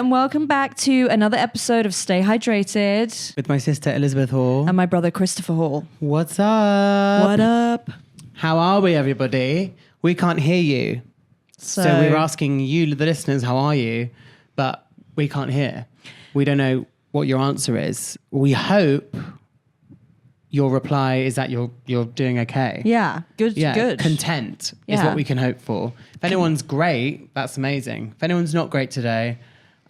and welcome back to another episode of Stay Hydrated with my sister Elizabeth Hall and my brother Christopher Hall. What's up? What up? How are we, everybody? We can't hear you. So we were asking you, the listeners, how are you? But we can't hear. We don't know what your answer is. We hope your reply is that you're doing okay. Yeah, good. Yeah, good. content is what we can hope for. If anyone's great, that's amazing. If anyone's not great today,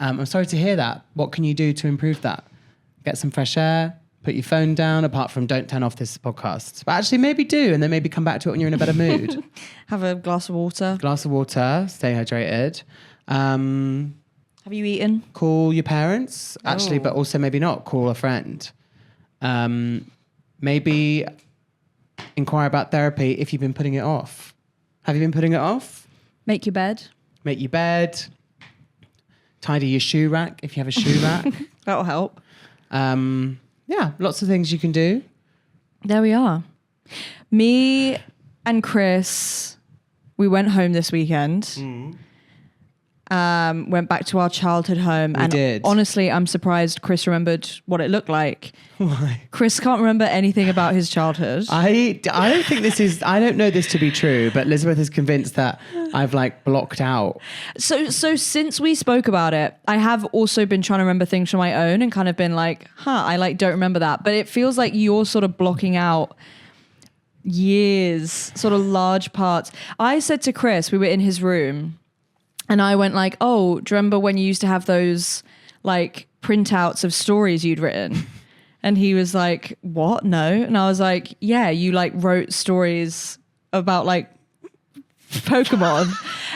I'm sorry to hear that. What can you do to improve that? Get some fresh air, put your phone down, apart from don't turn off this podcast. But actually maybe do, and then maybe come back to it when you're in a better mood. Have a glass of water. Stay hydrated. Have you eaten? Call your parents, actually, but also maybe not. Call a friend. Maybe inquire about therapy if you've been putting it off. Have you been putting it off? Make your bed. Make your bed. Tidy your shoe rack if you have a shoe rack. That'll help. Yeah, lots of things you can do. There we are. Me and Chris, we went home this weekend. Went back to our childhood home. We did. Honestly, I'm surprised Chris remembered what it looked like. Why? Chris can't remember anything about his childhood. I don't think I don't know this to be true, but Elizabeth is convinced that I've blocked out. So since we spoke about it, I have also been trying to remember things from my own and kind of been like, I don't remember that. But it feels like you're sort of blocking out years, sort of large parts. I said to Chris, we were in his room, and I went like, oh, do you remember when you used to have those printouts of stories you'd written? And he was like, what? No. And I was like, yeah, you wrote stories about Pokemon.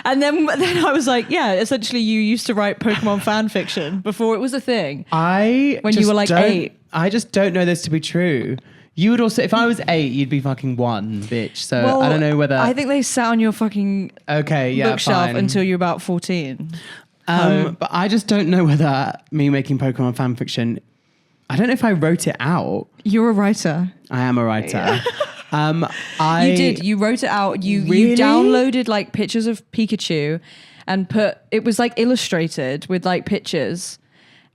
And then I was like, yeah, essentially you used to write Pokemon fan fiction before it was a thing. When you were 8. I just don't know this to be true. You would also, if I was 8, you'd be fucking 1, bitch. So well, I don't know whether... I think they sat on your fucking bookshelf fine. until you were about 14. But I just don't know whether me making Pokemon fan fiction, I don't know if I wrote it out. You're a writer. I am a writer. Yeah. You did. You wrote it out. You downloaded pictures of Pikachu and it was illustrated with pictures.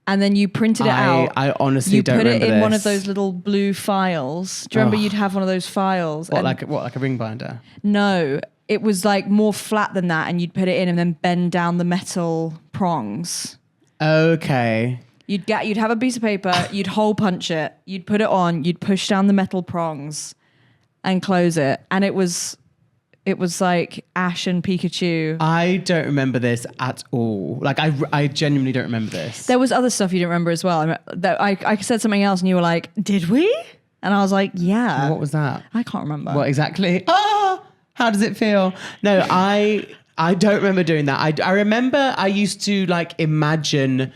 And then you printed it out. I honestly don't remember this. You put it in one of those little blue files. Do you remember you'd have one of those files? What, like a ring binder? No, it was more flat than that, and you'd put it in and then bend down the metal prongs. Okay. You'd have a piece of paper, you'd hole punch it, you'd put it on, you'd push down the metal prongs and close it. And it was like Ash and Pikachu. I don't remember this at all. I genuinely don't remember this. There was other stuff you didn't remember as well. I said something else and you were like, did we? And I was like, yeah. What was that? I can't remember. What exactly? How does it feel? No, I don't remember doing that. I remember I used to imagine...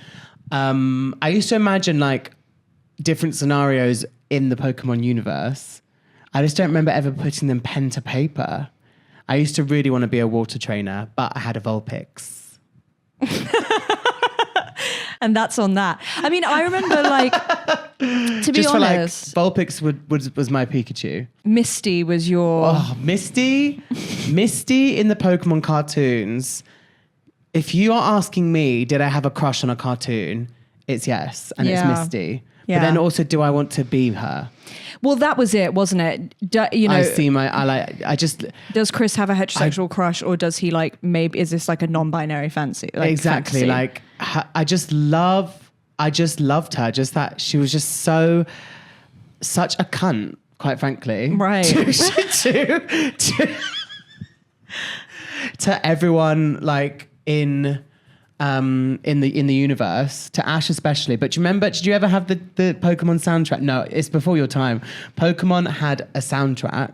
different scenarios in the Pokemon universe. I just don't remember ever putting them pen to paper. I used to really want to be a water trainer, but I had a Vulpix. And that's on that. I mean, I remember to be honest, Vulpix was my Pikachu. Misty was your... Oh, Misty in the Pokemon cartoons. If you are asking me, did I have a crush on a cartoon? It's yes, and it's Misty. Yeah. But then also, do I want to be her? Well, that was it, wasn't it? Does Chris have a heterosexual crush, or does he maybe, is this a non-binary fancy? Exactly. Fantasy? I just loved her. Just that she was just such a cunt, quite frankly. Right. to everyone in the universe, to Ash especially. But do you remember, did you ever have the Pokemon soundtrack? No, it's before your time. Pokemon had a soundtrack,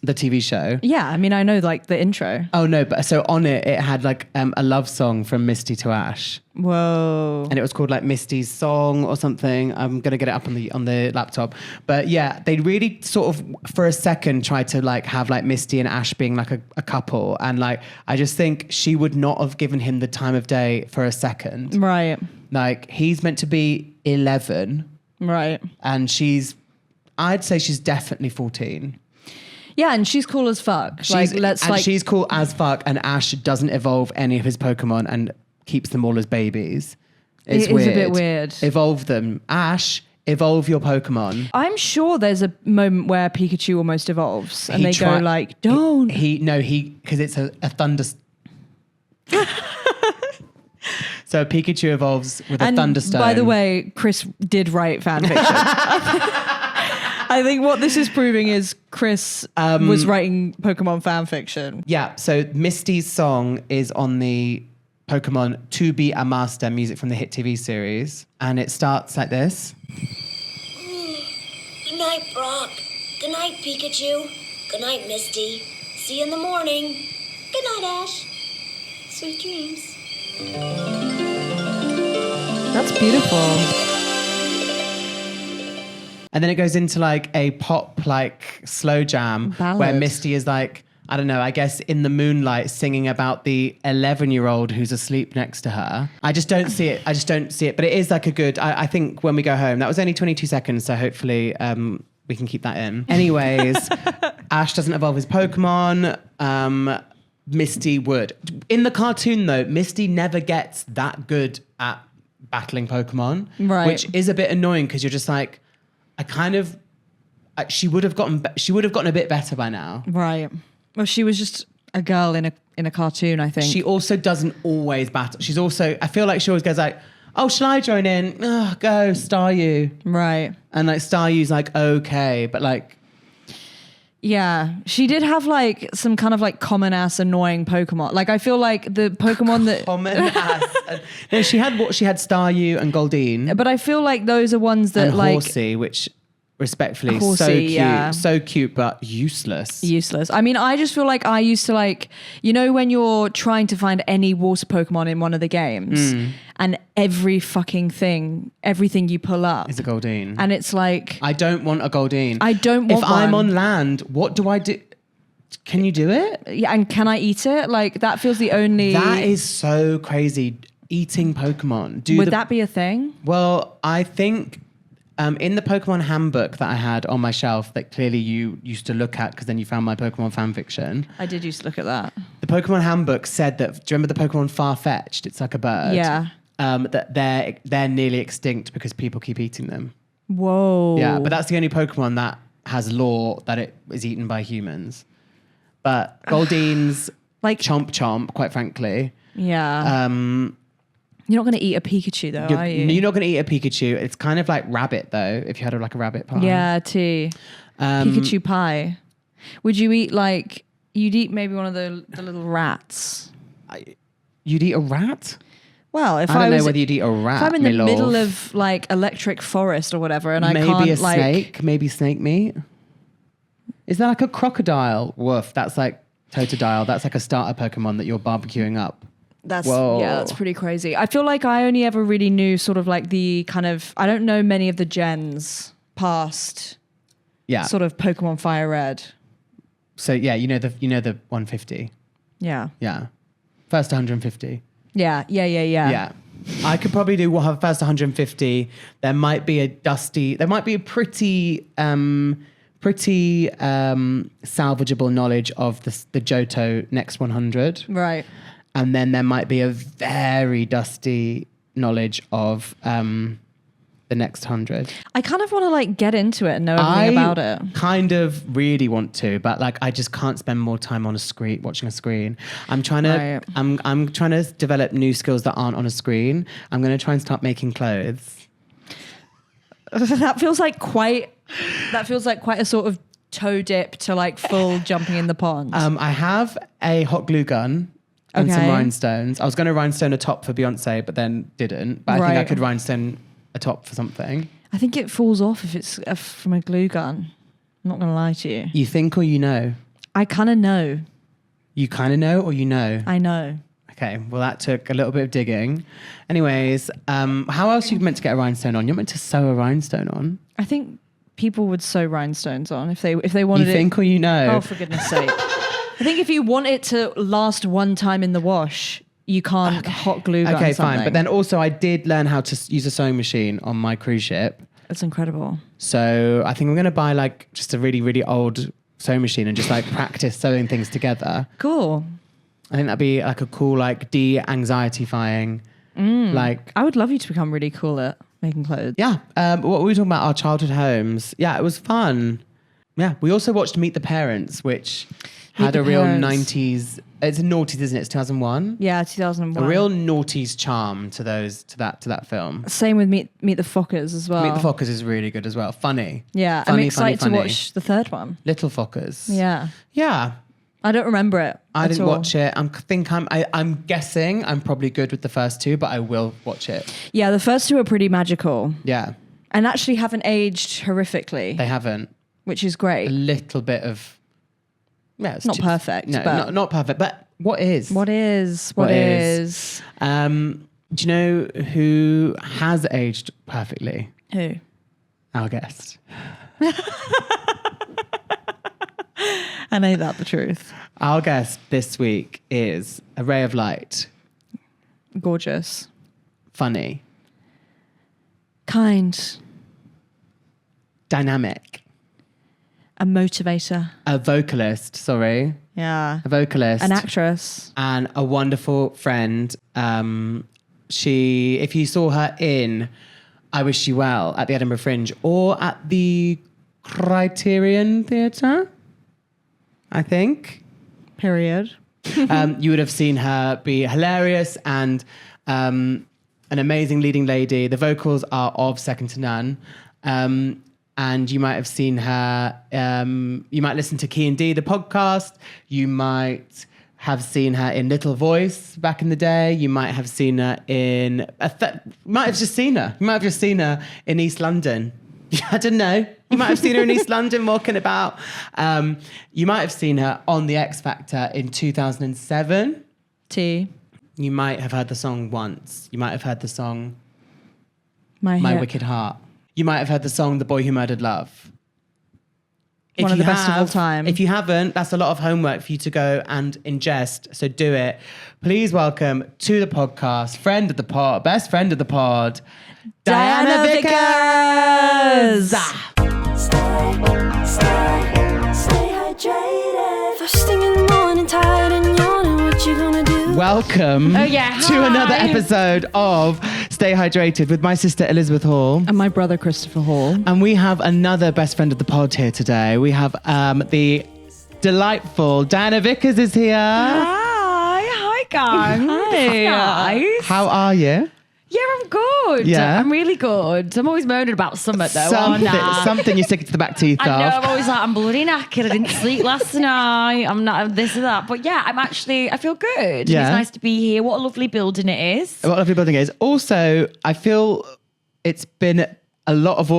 the TV show. Yeah, I mean, I know the intro. Oh no, but so on it had a love song from Misty to Ash. Whoa. And it was called Misty's Song or something. I'm gonna get it up on the laptop. But yeah, they really sort of for a second tried to have Misty and Ash being a couple, and I just think she would not have given him the time of day for a second. Right. He's meant to be 11. Right. And I'd say she's definitely 14. Yeah, and she's cool as fuck. She's cool as fuck, and Ash doesn't evolve any of his Pokemon, and keeps them all as babies. It is a bit weird. Evolve them. Ash, evolve your Pokemon. I'm sure there's a moment where Pikachu almost evolves and they go like, don't. Because it's a thunder. So Pikachu evolves with a thunderstone. By the way, Chris did write fan fiction. I think what this is proving is Chris was writing Pokemon fan fiction. Yeah, so Misty's song is on the Pokemon To Be a Master music from the hit TV series. And it starts like this. Good night, Brock. Good night, Pikachu. Good night, Misty. See you in the morning. Good night, Ash. Sweet dreams. That's beautiful. And then it goes into like a pop, like slow jam Ballad. where Misty is like, I don't know, I guess in the moonlight singing about the 11-year-old who's asleep next to her. I just don't see it. But it is like a good, I think when we go home, that was only 22 seconds. So hopefully we can keep that in. Anyways, Ash doesn't evolve his Pokemon. Misty would. In the cartoon though, Misty never gets that good at battling Pokemon. Right. Which is a bit annoying because you're just like, she would have gotten a bit better by now. Right. Well, she was just a girl in a cartoon, I think. She also doesn't always battle. She's also, I feel like she always goes like, oh, shall I join in? Oh, go, Staryu. Right. And like Staryu's like, okay. But like, yeah, she did have like some kind of like common ass annoying Pokemon. Like I feel like the Pokemon that common ass. No, she had Staryu and Goldeen. But I feel like those are ones that and like Horsey, which respectfully, Horsey, so cute, yeah. so cute, but useless. I mean, I just feel like I used to like, you know, when you're trying to find any water Pokemon in one of the games and everything you pull up is a Goldeen. And it's like, I don't want a Goldeen. I don't want If I'm on land, what do I do? Can you do it? Yeah, and can I eat it? Like that feels the only... That is so crazy. Eating Pokemon. Would that be a thing? Well, I think... in the Pokemon handbook that I had on my shelf that clearly you used to look at because then you found my Pokemon fan fiction. I did used to look at that. The Pokemon handbook said that, do you remember the Pokemon Farfetch'd? It's like a bird. Yeah. That they're nearly extinct because people keep eating them. Whoa. Yeah, but that's the only Pokemon that has lore that it is eaten by humans. But Goldeen's like chomp, quite frankly. Yeah. You're not going to eat a Pikachu though, are you? You're not going to eat a Pikachu. It's kind of like rabbit though, if you had like a rabbit pie. Yeah, tea. Pikachu pie. Would you eat like, you'd eat maybe one of the little rats? You'd eat a rat? Well, I don't know whether you'd eat a rat. If I'm in the middle of like electric forest or whatever and maybe I can't a snake, maybe snake meat. Is that like a crocodile? Woof, that's like Totodile. That's like a starter Pokemon that you're barbecuing up. That's pretty crazy. I feel like I only ever really knew sort of like the kind of, I don't know many of the gens past sort of Pokemon Fire Red. So yeah, you know the 150. Yeah. Yeah. First 150. Yeah. Yeah. I could probably do first 150. There might be a pretty salvageable knowledge of the Johto next 100. Right. And then there might be a very dusty knowledge of the next 100. I kind of want to like get into it and know everything about it. Kind of really want to, but like I just can't spend more time on a screen, watching a screen. I'm trying to I'm trying to develop new skills that aren't on a screen. I'm going to try and start making clothes. That feels like quite a sort of toe dip to like full jumping in the pond. I have a hot glue gun. And some rhinestones. I was going to rhinestone a top for Beyonce, but then didn't. But I think I could rhinestone a top for something. I think it falls off if it's from a glue gun. I'm not going to lie to you. You think or you know? I kind of know. You kind of know or you know? I know. Okay, well that took a little bit of digging. Anyways, how else are you meant to get a rhinestone on? You're meant to sew a rhinestone on. I think people would sew rhinestones on if they wanted it. You think or you know? Oh, for goodness sake. I think if you want it to last one time in the wash, you can't hot glue gun something. Fine. But then also I did learn how to use a sewing machine on my cruise ship. That's incredible. So I think I'm going to buy like just a really, really old sewing machine and just like practice sewing things together. Cool. I think that'd be like a cool, like de-anxiety-fying. Like, I would love you to become really cool at making clothes. yeah. What were we talking about? Our childhood homes. Yeah, it was fun. Yeah. We also watched Meet the Parents, which had the a real Parents. 90s. It's a noughties, isn't it? It's 2001. Yeah, 2001. A real noughties charm to that film. Same with Meet the Fockers as well. Meet the Fockers is really good as well. Funny. Yeah, Funny, I'm excited funny, to funny. watch the third one. Little Fockers. Yeah. Yeah. I don't remember it. I at didn't all. watch it. I'm guessing I'm probably good with the first two, but I will watch it. Yeah, the first two are pretty magical Yeah. and actually haven't aged horrifically, They haven't. which is A great. little bit of... Yeah, it's Not perfect, No, but- not perfect, but what is? What is? What is? Do you know who has aged perfectly? Who? Our guest. I know that the truth. Our guest this week is a ray of light, Gorgeous. funny, Kind. dynamic, A motivator. a vocalist, Yeah. a vocalist. An actress. And a wonderful friend. If you saw her in I Wish You Well at the Edinburgh Fringe or at the Criterion Theatre, I think, Period. you would have seen her be hilarious and an amazing leading lady. The vocals are of second to none. And you might have seen her, you might listen to Ki Dee, the podcast. You might have seen her in Little Voice back in the day. You might have seen her in, might have just seen her. You might have just seen her in East London. I don't know. You might have seen her in East London walking about. You might have seen her on The X Factor in 2007. T. You might have heard the song once. You might have heard the song My My Wicked Heart. You might have heard the song The Boy Who Murdered Love. One of the best of all time. If you haven't, that's a lot of homework for you to go and ingest. So do it. Please welcome to the podcast, friend of the pod, best friend of the pod, Diana Vickers. Stay hydrated. First thing in the morning, tired and yawning. What you gonna do? Welcome Oh, yeah. to Hi. another episode of Stay Hydrated with my sister Elizabeth Hall. And my brother Christopher Hall. And we have another best friend of the pod here today. We have the delightful Diana Vickers is here. Hi gang. Hi. Guys. How are you? Yeah, I'm good. Yeah? I'm really good. I'm always moaning about something though. aren't I? Something you stick it to the back teeth I know, of. I'm always like, I'm bloody knackered. I didn't sleep last night. I'm not this or that. But yeah, I feel good. Yeah. It's nice to be here. What a lovely building it is. What a lovely building it is. Also, I feel it's been a lot of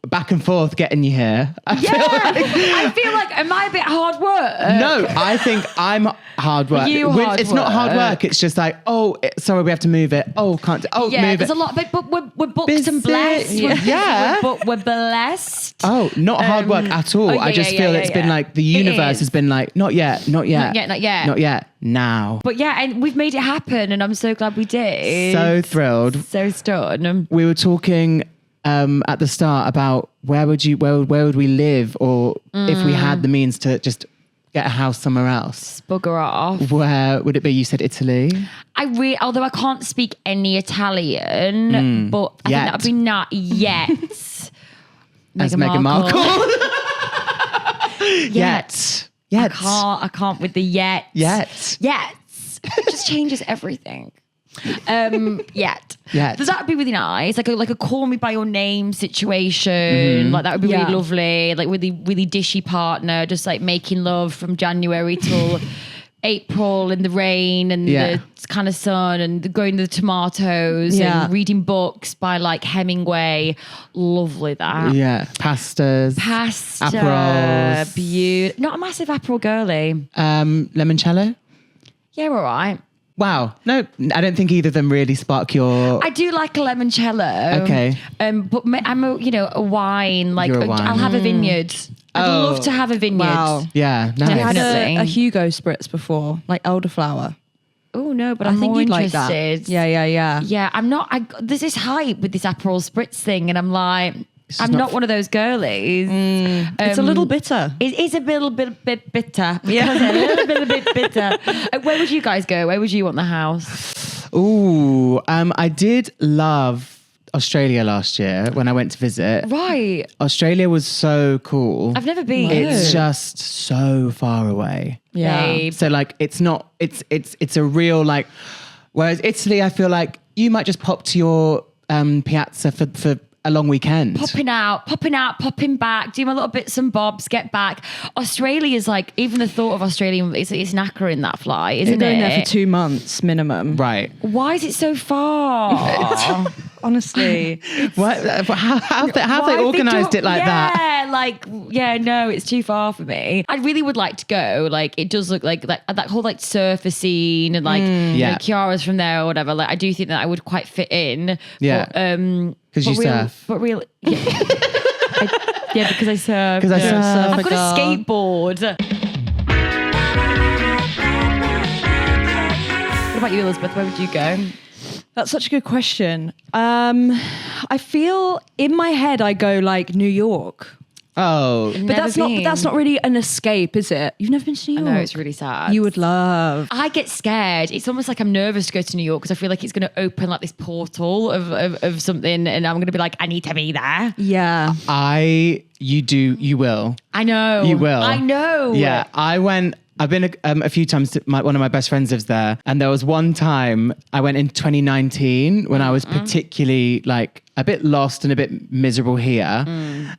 back and forth getting you here. I feel like, am I a bit hard work? no, I think I'm hard work. It's not hard work. It's just like, sorry, we have to move it. Oh, can't. Yeah, move there's it. a lot, but we're booked Busy. and blessed. Yeah. We're blessed. Oh, not hard work at all. oh, yeah, I just yeah, feel yeah, it's yeah. been like the It universe is. has been like, not yet, not yet, Not yet. not yet, now. But yeah, and we've made it happen, and I'm so glad we did. So thrilled. So stunned. We were talking at the start about where would we live, or if we had the means to just get a house somewhere else. Bugger off. Where would it be? You said Italy. Although I can't speak any Italian, but I think Yet. that would be not yet. As Meghan Markle. Yet. Yet. I can't with the yet. Yet. It just changes everything. Yet. So that would be really nice. Like a call me by your name situation. Like that would be Yeah. Mm-hmm. really lovely. Like really, really dishy partner, just like making love from January till April in the rain and the kind of sun and growing the tomatoes and reading books by like Hemingway. Lovely that. Yeah. Pastas. Pasta. Aperols. Beautiful. Not a massive Aperol girly. Limoncello. Yeah, all right. Wow. No, I don't think either of them really spark your... I do like a limoncello. Okay. But I'm a wine. Like You're a wine. I'll have a vineyard. I'd love to have a vineyard. Wow. Yeah, nice. I had Definitely. a Hugo spritz before, like elderflower. Oh no, but I I'm think more you're like that. interested. Yeah. Yeah, I'm not. There's this hype with this Aperol Spritz thing, and I'm like, I'm not one of those girlies. It's a little bitter. It is a little bit bitter. Yeah, a little bit bitter. Where would you guys go? Where would you want the house? Ooh, I did love Australia last year when I went to visit. Right. Australia was so cool. I've never been. It's just so far away. Yeah. Babe. So like, it's not. It's a real like. Whereas Italy, I feel like you might just pop to your piazza for a long weekend. Popping out, popping back, do my little bits and bobs, get back. Australia is like, even the thought of Australia, it's knackering that flight, isn't You're it? going there for 2 months minimum. Right. Why is it so far? Honestly. What? How have they organised it like that? No, it's too far for me. I really would like to go. Like, it does look like that whole like surfer scene and like Kiara's from there or whatever. Like, I do think that I would quite fit in. Yeah. Because you surf. But really, yeah. Because I surf. Because I surf. I've got a skateboard. What about you, Elizabeth? Where would you go? That's such a good question. I feel in my head I go like New York. Oh. But that's not really an escape, is it? You've never been to New York? I know, it's really sad. You would love. I get scared. It's almost like I'm nervous to go to New York because I feel like it's going to open like this portal of something and I'm going to be like, I need to be there. Yeah. You will. I know. You will. I know. Yeah. I've been a few times to one of my best friends lives there. And there was one time I went in 2019 when I was particularly like a bit lost and a bit miserable here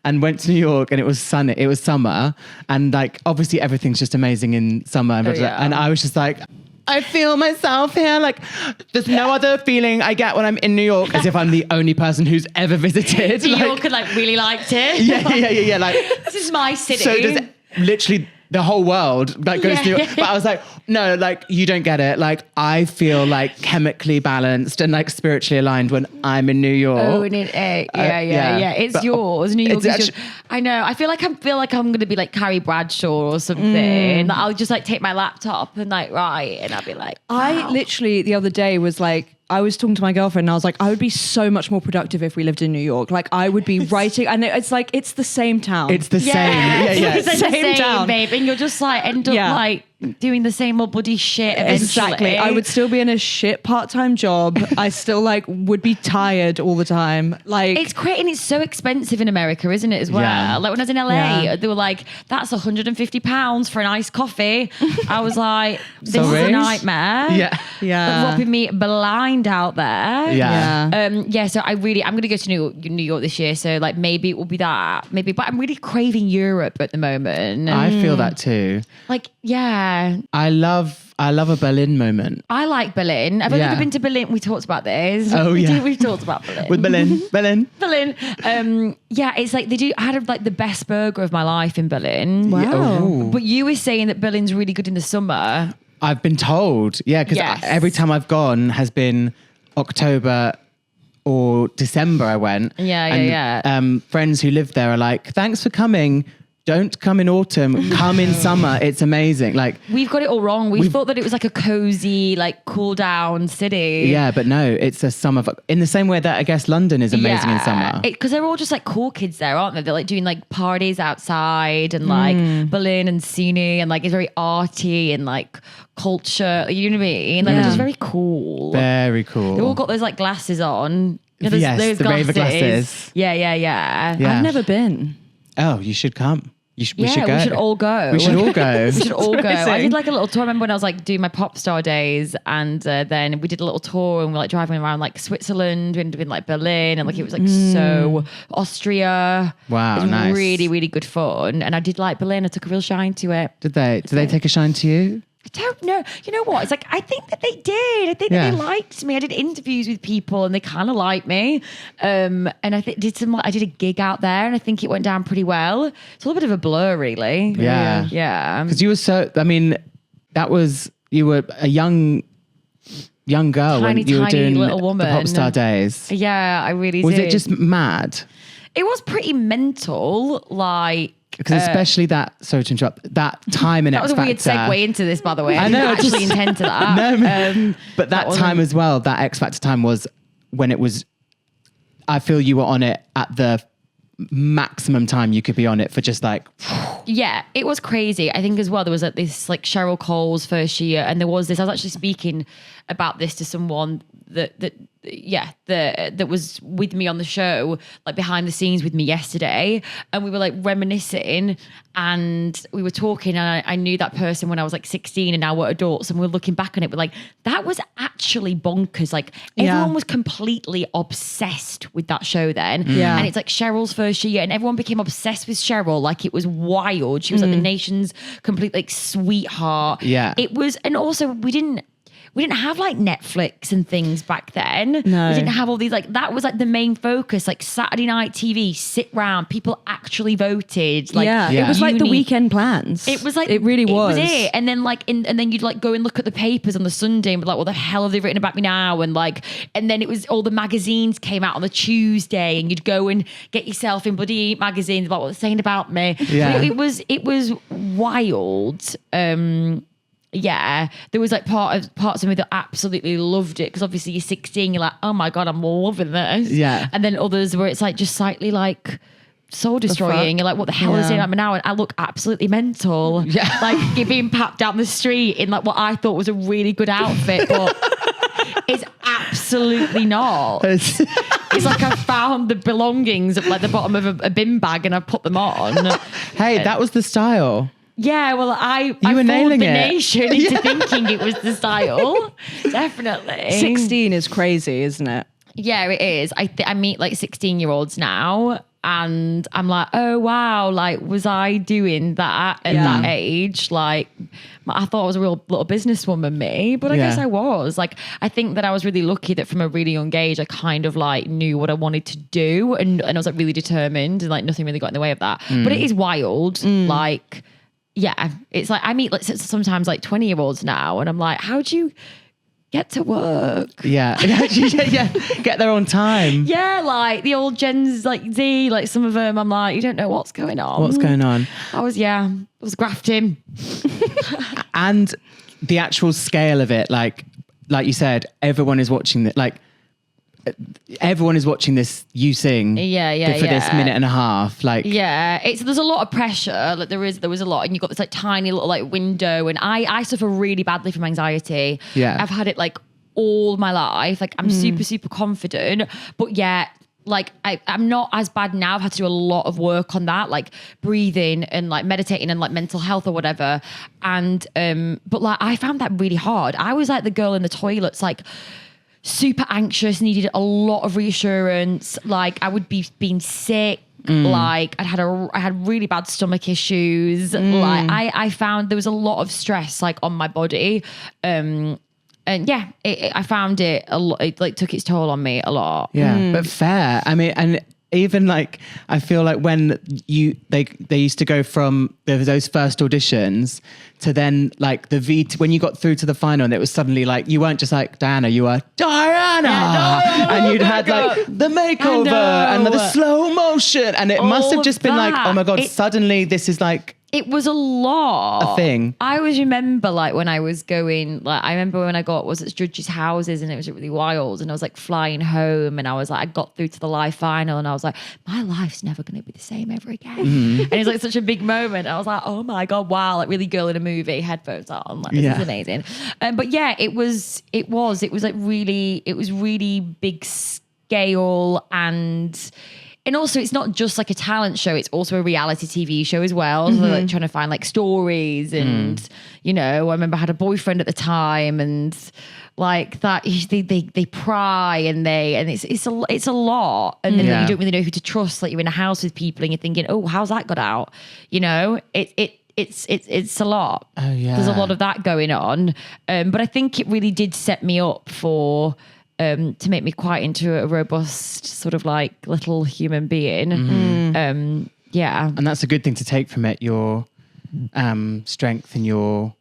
and went to New York and it was sunny. It was summer. And like, obviously everything's just amazing in summer. And I was just like, I feel myself here. Like there's no other feeling I get when I'm in New York as if I'm the only person who's ever visited. New York and like really liked it. Yeah. Like this is my city. So does literally the whole world like goes to New York. But I was like, no, like you don't get it. Like I feel like chemically balanced and like spiritually aligned when I'm in New York. Oh, and it's but, yours. New York is yours. I know. I feel like I'm going to be like Carrie Bradshaw or something. Like, I'll just like take my laptop and like write, and I'll be like, wow. I literally the other day was like, I was talking to my girlfriend and I was like, I would be so much more productive if we lived in New York. Like I would be writing, and it's like, it's the same town. It's the same. Yeah. It's the same town, babe. And you'll just like end up like doing the same old bloody shit eventually. Exactly. I would still be in a shit part-time job. I still like would be tired all the time. Like it's great, and it's so expensive in America, isn't it, as well? Yeah. Like when I was in LA, they were like, that's £150 for an iced coffee. I was like, this is a nightmare. Yeah. Robbing me blind out there. Yeah. So I'm going to go to New York this year. So like maybe it will be that. Maybe, but I'm really craving Europe at the moment. I feel that too. Like, yeah. I love a Berlin moment. I like Berlin. I've only ever been to Berlin. We talked about this. Oh, yeah. We've talked about Berlin. With Berlin. It's like I had like the best burger of my life in Berlin. Wow. Yeah. But you were saying that Berlin's really good in the summer. I've been told. Yeah, because every time I've gone has been October or December I went. Friends who live there are like, thanks for coming. Don't come in autumn, come in summer. It's amazing. Like we've got it all wrong. We thought that it was like a cozy, like cool down city. Yeah, but no, it's a summer. In the same way that I guess London is amazing in summer. Because they're all just like cool kids there, aren't they? They're like doing like parties outside and like Berlin and scene and like it's very arty and like culture. You know what I mean? Like they're just very cool. Very cool. They've all got those like glasses on. You know, those the raver glasses. Yeah. I've never been. Oh, you should come. We should go. We should all go. We should all go. We should all go. I did like a little tour. I remember when I was like doing my pop star days, and then we did a little tour and we were like driving around like Switzerland, we ended up in like Berlin, and like it was like so Austria. Wow, it was nice. Really, really good fun. And I did like Berlin. I took a real shine to it. Did they? Did they take a shine to you? I don't know. You know what? It's like, I think that they did. I think that they liked me. I did interviews with people and they kind of liked me. And I did a gig out there and I think it went down pretty well. It's a little bit of a blur, really. Yeah. Yeah. Because you were a young girl Tiny, when you were doing little woman. the pop star days. Yeah, I really did. Was it just mad? It was pretty mental, like... Because especially that time in X Factor. That was a weird segue into this, by the way. I know, didn't actually intend to that. But that time as well, that X Factor time was when it was, I feel you were on it at the maximum time you could be on it for just like. Yeah, it was crazy. I think as well, there was like this like Cheryl Cole's first year, and there was this, I was actually speaking about this to someone that was with me on the show, like behind the scenes with me yesterday, and we were like reminiscing, and we were talking, and I knew that person when I was like 16, and now we're adults, and we're looking back on it, we're like, that was actually bonkers. Like everyone was completely obsessed with that show then. Yeah. And it's like Cheryl's first year, and everyone became obsessed with Cheryl. Like it was wild. She was like the nation's complete like sweetheart. Yeah. It was, and also we didn't have like Netflix and things back then. No. We didn't have all these, like, that was like the main focus, like Saturday night TV, sit round, people actually voted. Like, it was like the weekend plans. It was like, it really was. It was it. And then like, and then you'd like go and look at the papers on the Sunday and be like, what the hell have they written about me now? And like, and then it was all the magazines came out on the Tuesday, and you'd go and get yourself in bloody magazines about what they're saying about me. Yeah. It was wild. Yeah, there was like parts of me that absolutely loved it, because obviously you're 16, you're like, oh my God, I'm loving this. Yeah. And then others where it's like just slightly like soul destroying. You're like, what the hell is it about me now? And I look absolutely mental. Yeah. Like you're being packed down the street in like what I thought was a really good outfit, but it's absolutely not. It's like I found the belongings at like the bottom of a bin bag and I put them on. Hey, that was the style. Yeah, well, I were fooled nailing the it. nation into thinking it was the style. Definitely. 16 is crazy, isn't it? Yeah, it is. I meet like 16-year-olds now, and I'm like, oh wow, like was I doing that at that age? Like I thought I was a real little businesswoman, me, but I guess I was. Like I think that I was really lucky that from a really young age I kind of like knew what I wanted to do, and I was like really determined, and like nothing really got in the way of that. But it is wild, like. Yeah, it's like I meet like sometimes like 20-year-olds now, and I'm like, how do you get to work? Yeah. Get there on time. Yeah, like the old Gens like Z, like some of them, I'm like, you don't know what's going on. What's going on? I was grafting. And the actual scale of it, like you said, everyone is watching it. Like everyone is watching this you sing for this minute and a half, like there's a lot of pressure, like there was a lot, and you've got this like tiny little like window, and I suffer really badly from anxiety. I've had it like all my life, like I'm super confident, but like I'm not as bad now. I've had to do a lot of work on that, like breathing and like meditating and like mental health or whatever, and but like I found that really hard. I was like the girl in the toilets, like super anxious, needed a lot of reassurance. Like I would be being sick. Like I had really bad stomach issues. Like I found there was a lot of stress like on my body. And I found it a lot. It like took its toll on me a lot. Yeah, but fair. I mean, and even like I feel like when they used to go from those first auditions to then like when you got through to the final, and it was suddenly like you weren't just like Diana, you were Diana, and you'd had like the makeover and the slow motion, and it must have just been like, oh my God, suddenly this is like. It was a lot. A thing. I always remember like when I was going, like I remember when I was at judges' houses, and it was really wild, and I was like flying home, and I was like, I got through to the live final, and I was like, my life's never going to be the same ever again. And it's like such a big moment. I was like, oh my God, wow, like really girl in a movie, headphones on, like this is amazing. But yeah, it was like really, it was really big scale, and also, it's not just like a talent show, it's also a reality TV show as well. So like trying to find like stories, and, you know, I remember I had a boyfriend at the time, and like that they pry and it's a lot. And then you don't really know who to trust. Like you're in a house with people and you're thinking, oh, how's that got out? You know, it's a lot. Oh yeah. There's a lot of that going on. But I think it really did set me up for to make me quite into a robust sort of like little human being. Yeah. And that's a good thing to take from it, your strength and your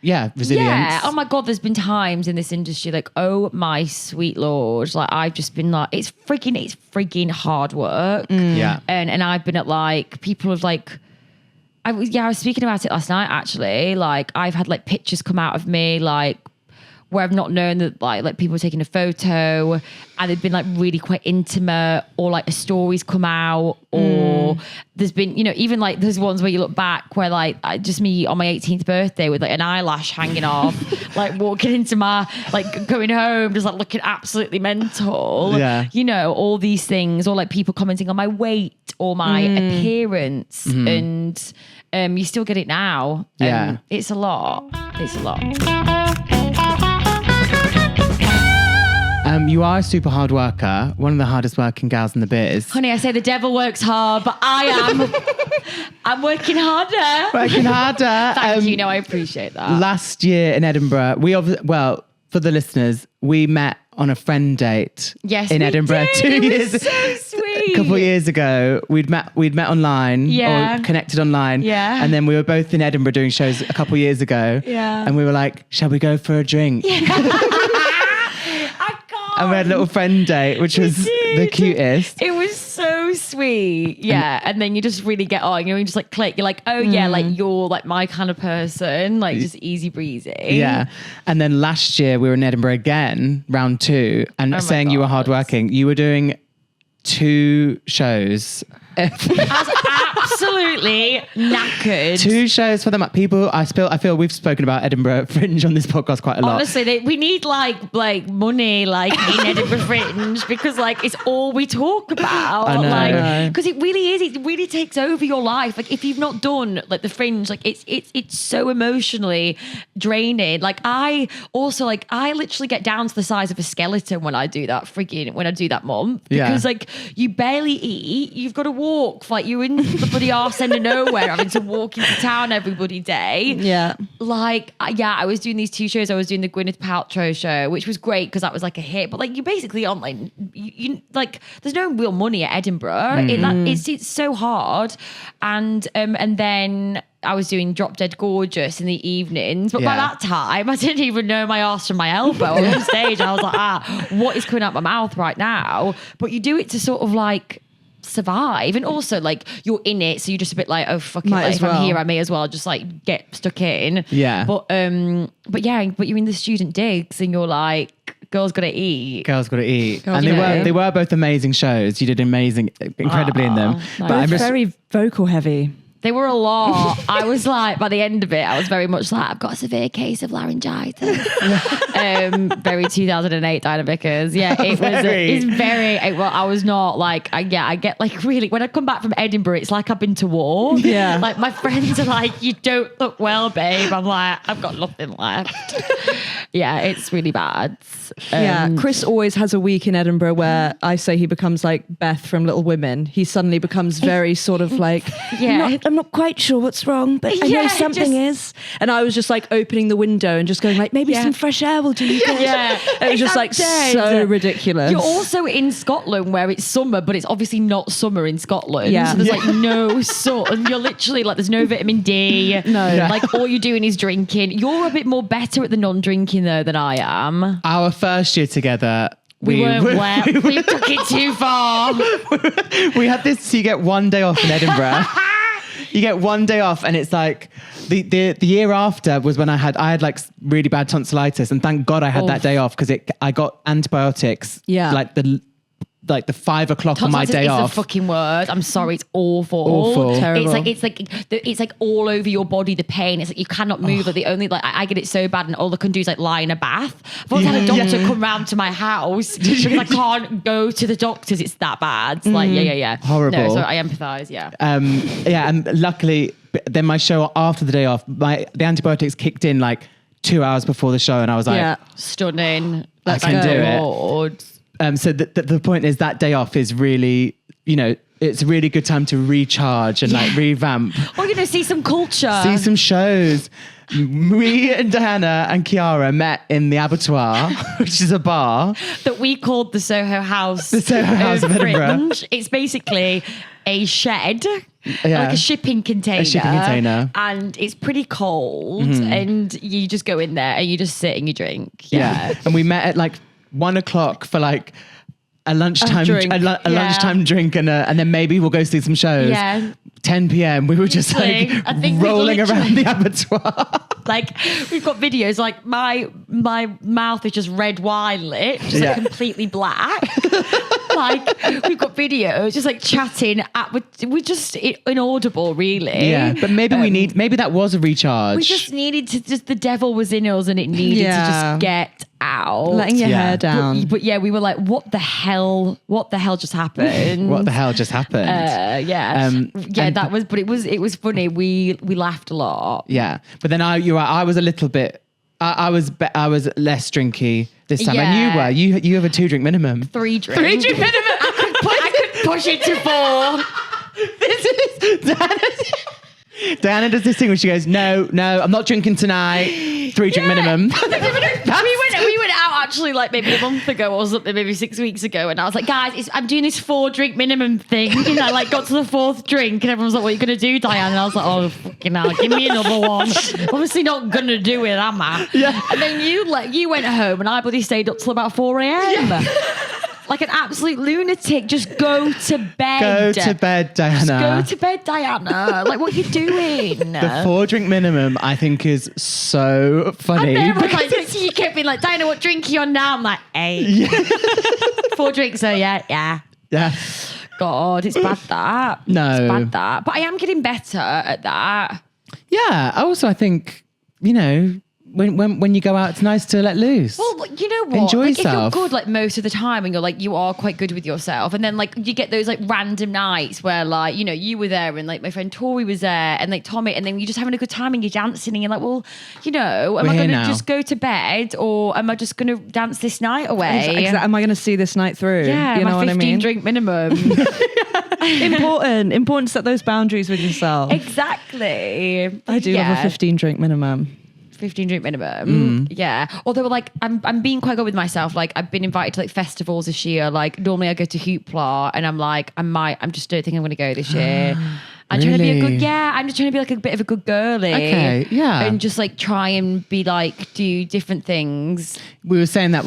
resilience. Yeah. Oh my God, there's been times in this industry like, oh my sweet Lord, like I've just been like, it's freaking hard work. Yeah. And I've been at like, people have like, I was speaking about it last night actually. Like I've had like pictures come out of me like where I've not known that like people are taking a photo and they've been like really quite intimate, or like a story's come out, or there's been, you know, even like there's ones where you look back where like just me on my 18th birthday with like an eyelash hanging off, like walking into my, like going home, just like looking absolutely mental. Yeah. You know, all these things, or like people commenting on my weight or my appearance, and you still get it now. Yeah. It's a lot. It's a lot. You are a super hard worker, one of the hardest working gals in the biz. Honey, I say the devil works hard, but I'm working harder. Working harder. Thank you. No, I appreciate that. Last year in Edinburgh, for the listeners, we met on a friend date in Edinburgh did. 2 years. It was so sweet. A couple of years ago, we'd met online, or connected online, and then we were both in Edinburgh doing shows a couple of years ago, and we were like, "Shall we go for a drink?" And we had a little friend date, which was the cutest. It was so sweet. Yeah. And then you just really get on. You know, you just like click. You're like, oh yeah, like you're like my kind of person. Like just easy breezy. Yeah. And then last year we were in Edinburgh again, round 2, and saying you were hardworking. You were doing 2 shows. I was absolutely knackered. 2 shows for them. People, I feel we've spoken about Edinburgh Fringe on this podcast quite a lot. Honestly, we need like money like in Edinburgh Fringe, because like it's all we talk about. I know. Like, because it really is. It really takes over your life. Like if you've not done like the Fringe, like it's so emotionally draining. Like I literally get down to the size of a skeleton when I do that month, because like you barely eat. You've got to walk. Like you're in the bloody arse end of nowhere, having to walk into town every bloody day. Yeah. Like, I was doing these 2 shows. I was doing the Gwyneth Paltrow show, which was great because that was like a hit. But like, you basically on like, you like, there's no real money at Edinburgh. It's so hard. And then I was doing Drop Dead Gorgeous in the evenings, but by that time I didn't even know my arse from my elbow on stage. I was like, what is coming out my mouth right now? But you do it to sort of like survive, and also like you're in it, so you're just a bit like, oh fuck it, like, if I'm here I may as well just like get stuck in. But you're in the student digs and you're like, girls gotta eat. And they were both amazing shows. You did incredibly in them. But I'm very vocal heavy. They were a lot. I was like, by the end of it, I was very much like, I've got a severe case of laryngitis. Very 2008 Diana Vickers. Yeah, I was not like, I get like really, when I come back from Edinburgh, it's like I've been to war. Yeah. Like my friends are like, you don't look well, babe. I'm like, I've got nothing left. Yeah, it's really bad. Chris always has a week in Edinburgh where I say he becomes like Beth from Little Women. He suddenly becomes very sort of like, I'm not quite sure what's wrong, but I know something is. And I was just like opening the window and just going like, maybe some fresh air will do you good. Yeah. It was just like so ridiculous. You're also in Scotland where it's summer, but it's obviously not summer in Scotland. Yeah. So there's like no sun. And you're literally like, there's no vitamin D. No. Yeah. Like all you're doing is drinking. You're a bit more better at the non-drinking though than I am. Our first year together, we weren't wet. We took it too far. We had this, so you get 1 day off in Edinburgh. You get 1 day off, and it's like the year after was when I had like really bad tonsillitis, and thank God I had that day off, because I got antibiotics. Yeah. Like the 5 o'clock on my day off. It's the fucking word. I'm sorry, it's awful. Awful. Terrible. It's like all over your body. The pain. It's like you cannot move. Like the only like I get it so bad, and all I can do is like lie in a bath. I've once had a doctor come round to my house because I can't go to the doctors. It's that bad. It's like yeah. Horrible. No, so I empathise. Yeah. And luckily, then my show after the day off, the antibiotics kicked in like 2 hours before the show, and I was like, stunning. I can do it. So the point is that day off is really, it's a really good time to recharge and like revamp. Or, see some culture. See some shows. Me and Diana and Kiara met in the Abattoir, which is a bar. That we called the Soho House. The Soho House of Edinburgh. It's basically a shed. Like a shipping container. And it's pretty cold. And you just go in there and you just sit and you drink. Yeah. And we met at like 1 o'clock for like a lunchtime drink, lunchtime drink, and then maybe we'll go see some shows. 10 p.m. we were just like rolling around the Abattoir. Like we've got videos. Like my mouth is just red wine lit, just like completely black. Like we've got videos, just like chatting. We're just inaudible, really. Yeah, but maybe maybe that was a recharge. We just needed to. Just the devil was in us, and it needed to just get out. Letting your hair down. But yeah, we were like, what the hell? What the hell just happened? What the hell just happened? That was. But it was funny. We laughed a lot. Yeah, but then you're right. I was a little bit. I was less drinky this time, and you were. You have a 2-drink minimum. 3 drinks. 3 drink minimum. I could push it to 4. This is Diana does this thing where she goes, no, I'm not drinking tonight. 3-drink minimum. we went out actually like maybe a month ago or something, maybe 6 weeks ago, and I was like, guys, I'm doing this 4-drink minimum thing, and I like got to the 4th drink, and everyone's like, what are you gonna do, Diana? And I was like, oh fucking hell, give me another one. Obviously not gonna do it, am I? Yeah. And then you went home, and I bloody stayed up till about 4 a.m. Like an absolute lunatic. Just go to bed. Go to bed, Diana. Just go to bed, Diana. Like, what are you doing? The 4-drink minimum, I think, is so funny. I know, you kept being like, Diana, what drink are you on now? I'm like, 8. Yeah. 4 drinks, so yeah. God, it's bad that. No. It's bad that. But I am getting better at that. Yeah. Also, I think, when you go out, it's nice to let loose. Well, you know what? Enjoy like, yourself. If you're good, like most of the time, and you're like, you are quite good with yourself, and then like you get those like random nights where like you were there, and like my friend Tori was there, and like Tommy, and then you're just having a good time and you're dancing, and you're like, well, am I going to just go to bed, or am I just going to dance this night away? Am I going to see this night through? Yeah, you know what I mean. 15-drink minimum. Important to set those boundaries with yourself. Exactly. I do have a 15-drink minimum. 15-drink minimum. Yeah. Although like I'm being quite good with myself. Like I've been invited to like festivals this year. Like normally I go to Hoopla, and I'm like, I just don't think I'm going to go this year. I'm trying to be I'm just trying to be like a bit of a good girly. Okay, yeah. And just like try and be like, do different things. We were saying that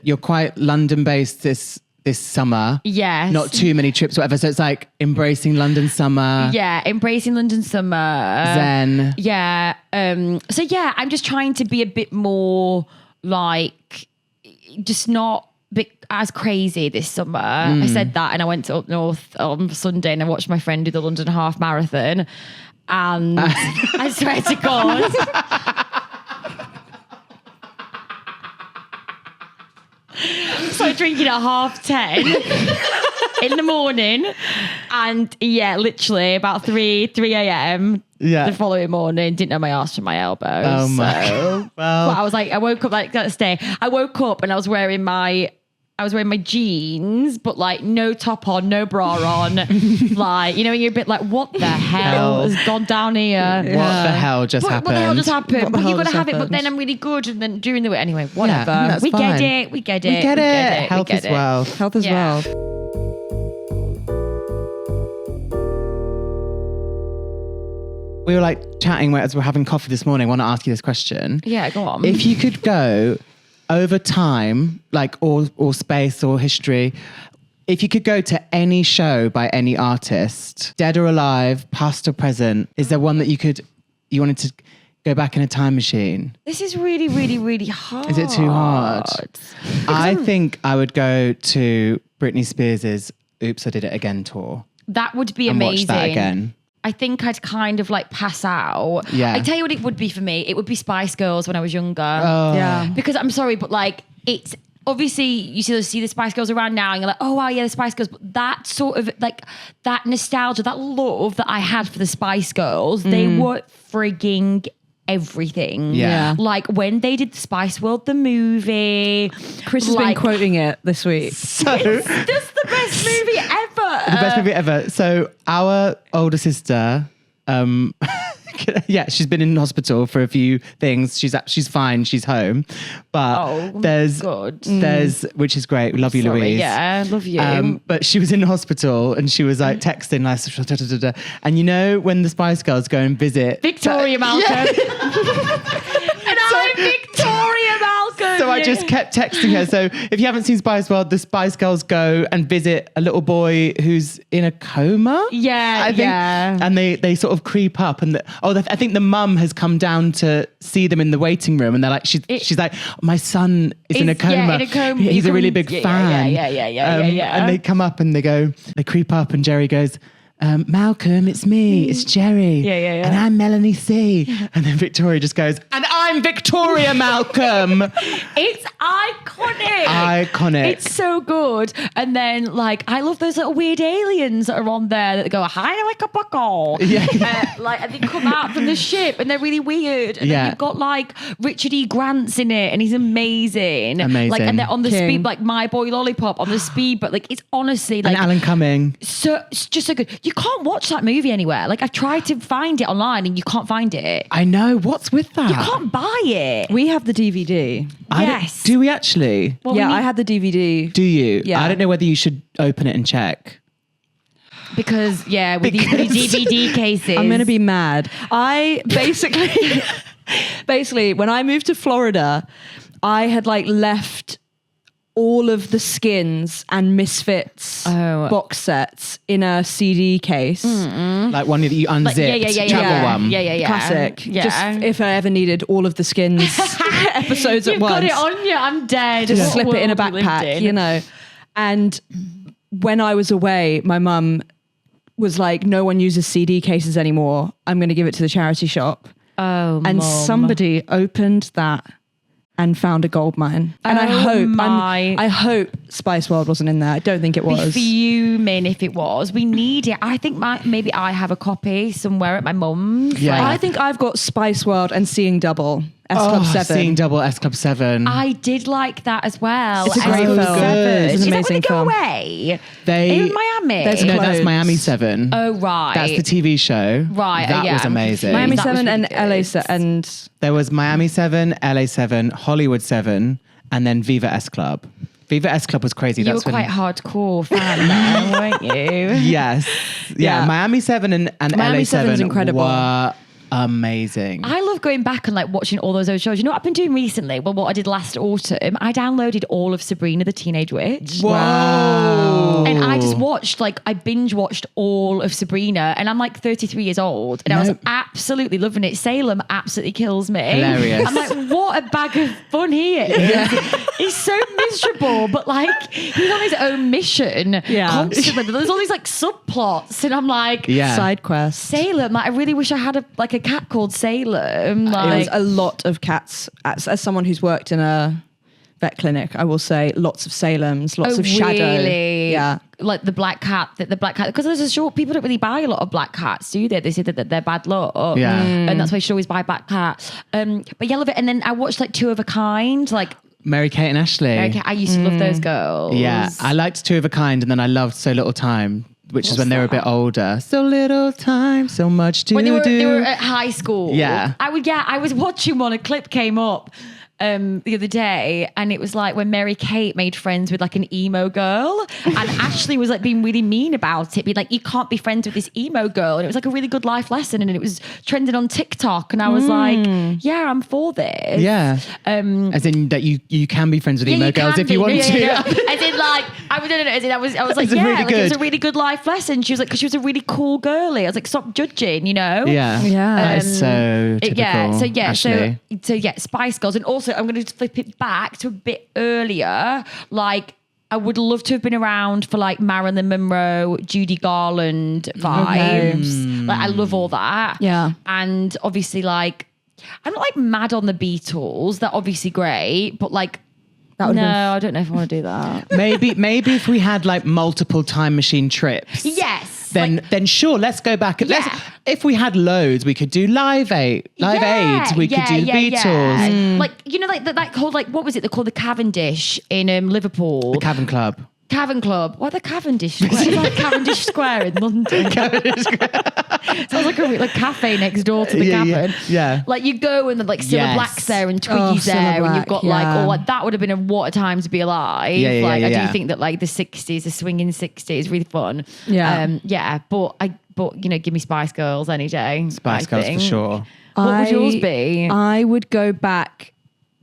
you're quite London based this summer. Yes. Not too many trips, whatever. So it's like embracing London summer. Yeah, embracing London summer. Zen. Yeah. So yeah, I'm just trying to be a bit more like, just not as crazy this summer. I said that, and I went to up north on Sunday, and I watched my friend do the London half marathon, and I swear to God. So drinking at 10:30 in the morning, and literally about 3 a.m. the following morning, didn't know my arse from my elbow. Oh my! Well, but I was like, I woke up like that day. I woke up and I was wearing my jeans, but like no top on, no bra on. Like, you're a bit like, what the hell has gone down here? Yeah. What the hell just happened? What the hell just happened? But you've got to have it, but then I'm really good. And then during the week, anyway, whatever. Yeah, we fine. get it. Health as well. Health as well. We were like chatting as we're having coffee this morning. I want to ask you this question. Yeah, go on. If you could go over time, like or space or history, if you could go to any show by any artist, dead or alive, past or present, is there one that you wanted to go back in a time machine? This is really, really, really hard. Is it too hard? I think I would go to Britney Spears' Oops, I Did It Again tour. That would be and amazing. Watch that again. I think I'd kind of like pass out. Yeah. I tell you what it would be for me. It would be Spice Girls when I was younger. Oh. Yeah. Because I'm sorry, but like it's obviously you see the Spice Girls around now and you're like, oh wow, yeah, the Spice Girls. But that sort of like that nostalgia, that love that I had for the Spice Girls, they were frigging everything. Yeah. Like when they did the Spice World, the movie. Chris has been quoting it this week. So It's just the best movie ever. the best movie ever. So our older sister, she's been in hospital for a few things. She's fine. She's home, but there's which is great. We love you, Sorry, Louise. Yeah, love you. But she was in hospital and she was like texting like, and when the Spice Girls go and visit Victoria Malcolm. And I'm Victoria Malcolm. So So I just kept texting her. So if you haven't seen Spice World, the Spice Girls go and visit a little boy who's in a coma. Yeah, I think. yeah. And they sort of creep up, and I think the mum has come down to see them in the waiting room, and they're like, she's like, my son is in a coma. Yeah, in a coma. He's a really big fan. Yeah. And they come up and they creep up, and Jerry goes, Malcolm, it's me, it's Jerry. Yeah. And I'm Melanie C. And then Victoria just goes, and I'm Victoria Malcolm. It's iconic. Iconic. It's so good. And then, like, I love those little weird aliens that are on there that go, hi, like a buckle. Yeah. And they come out from the ship and they're really weird. And Yeah. then you've got, like, Richard E. Grant's in it and he's amazing. Amazing. Like, and they're on the King. speed, like, My Boy Lollipop on the speed, but, like, it's honestly, like... And Alan Cumming. So it's just so good. You can't watch that movie anywhere. Like, I've tried to find it online and you can't find it. I know. What's with that? You can't buy it. We have the DVD. Yes. Do we actually? Well, yeah, we I need- had the DVD. Do you? Yeah. I don't know whether you should open it and check. Because, yeah, with these DVD cases. I'm going to be mad. I basically, when I moved to Florida, I had like left all of the Skins and Misfits box sets in a CD case. Like one that you unzipped. Travel one. Yeah. Classic. Yeah. Just if I ever needed all of the Skins episodes at You've once. got it on you. I'm dead. Just What slip it in a world we lived backpack, in. you know. And when I was away, my mum was like, no one uses CD cases anymore. I'm going to give it to the charity shop. Oh, And Mum. somebody opened that and found a gold mine. And I hope Spice World wasn't in there. I don't think it Be was. fuming if it was. We need it. I think maybe I have a copy somewhere at my mum's. Yeah. I think I've got Spice World and Seeing Double, S Club 7. Seeing Double, S Club 7. I did like that as well. It's a great S Club film. 7. It's an Is that amazing when they go film. away? They- in Miami. There's No, that's clothes. Miami 7. Oh, right. That's the TV show. Right, That yeah, was I'm amazing. confused. Miami That was 7 really and LA good. 7 and There was Miami 7, LA 7, Hollywood 7, and then Viva S Club. Viva S Club was crazy. You That's were when- quite hardcore fan there, weren't you? Yes. Yeah. Yeah. Miami 7 and Miami LA 7 is 7 incredible. were amazing. I love going back and like watching all those old shows. You know what I've been doing recently? Well, what I did last autumn, I downloaded all of Sabrina the Teenage Witch. Whoa. And I just watched, like, I binge watched all of Sabrina, and I'm like 33 years old, and I was No. absolutely loving it. Salem absolutely kills me. Hilarious. I'm like, what a bag of fun he is. He's so miserable, but like, he's on his own mission constantly. But there's all these like subplots, and I'm like, Yeah. side quests. Salem, like, I really wish I had a cat called Salem. It Like, was a lot of cats. As someone who's worked in a vet clinic, I will say lots of Salems, lots of shadow. Really? Yeah. Like the black cat, because there's a short, people don't really buy a lot of black cats, do they? They say that they're bad luck. Yeah. And that's why you should always buy black cat. But yeah, I love it. And then I watched like Two of a Kind, like, Mary Kate and Ashley. okay, I used to love those girls. Yeah. I liked Two of a Kind, and then I loved So Little Time, which is What's when they were a bit older. So little time, so much to When do. they were at high school. Yeah. I was watching one, a clip came up the other day, and it was like when Mary Kate made friends with like an emo girl, and Ashley was like being really mean about it, being like, you can't be friends with this emo girl, and it was like a really good life lesson, and it was trending on TikTok, and I was like, yeah, I'm for this. Yeah. As in that you can be friends with emo girls if you want to. As in, like, I was like, It's yeah, really like, it was good. a really good life lesson. She was like, because she was a really cool girly. I was like, stop judging, you know? Yeah. Yeah. That is so typical. So Ashley. Spice Girls, and also I'm going to flip it back to a bit earlier. Like, I would love to have been around for like Marilyn Monroe, Judy Garland vibes. Like, I love all that. Yeah. And obviously, like, I'm not like mad on the Beatles. They're obviously great, but like, That would've been I don't know if I want to do that. maybe if we had like multiple time machine trips. Yes. Then sure, let's go back. Yeah. If we had loads, we could do Live Aid. We could do the Beatles. Like, you know, like that whole, like, what was it? They called the Cavendish in Liverpool. The Cavern Club. Cavern Club. What, the Cavendish Square? It's like Cavendish Square in London. Sounds like a cafe next door to the Cavern. Yeah. Like, you go and then like Cilla Yes. Black's there and Twiggy's Cilla there, and you've Black, got like, yeah. all like, that would have been what a time to be alive. Yeah, like, I yeah. do think that like the 60s, the swinging 60s, really fun. Yeah. But you know, give me Spice Girls any day. Spice I Girls think. for sure. What would yours be? I would go back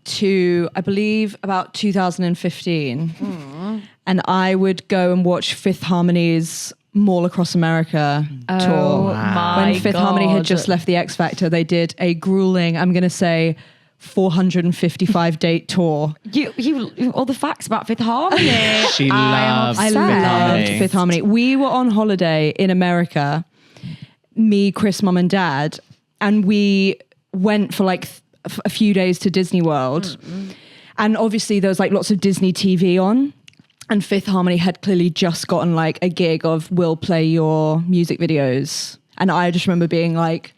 to, I believe, about 2015. And I would go and watch Fifth Harmony's Mall Across America tour. My When Fifth Harmony had just left the X Factor, they did a grueling, I'm going to say, 455 date tour. You all the facts about Fifth Harmony. She loves I Fifth loved Harmony. Fifth Harmony. We were on holiday in America, me, Chris, Mum and Dad, and we went for like a few days to Disney World. And obviously there was like lots of Disney TV on. And Fifth Harmony had clearly just gotten like a gig of we'll play your music videos. And I just remember being like,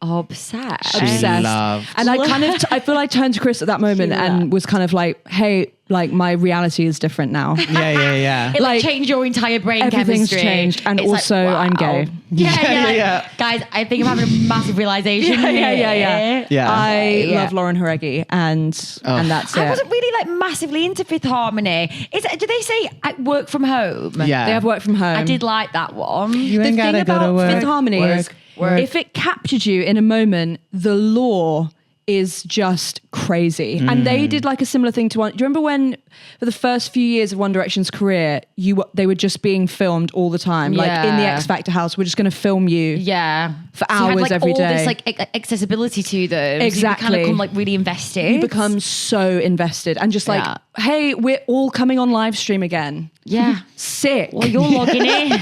Obsessed. Loved. And I kind of, I feel I turned to Chris at that moment and was kind of like, hey, like my reality is different now. Yeah. It like changed your entire brain Everything's chemistry. changed. And It's also I'm gay. Yeah. Guys, I think I'm having a massive realization. Yeah. I love Lauren Jareggi and that's it. I wasn't really like massively into Fifth Harmony. Do they say work from home? Yeah. They have work from home. I did like that one. You The ain't thing gotta go to about work. Fifth Harmony is work. if it captured you in a moment, the lore is just crazy. And they did like a similar thing to one. Do you remember when for the first few years of One Direction's career, they were just being filmed all the time? Like in the Yeah. X Factor house, we're just going to film you. Yeah. For So you have, hours like, every all day. this like accessibility to them. Exactly. So you kind of become like really invested. You become so invested and just like, Yeah. hey, we're all coming on live stream again. Yeah. Sick. Well, you're logging in.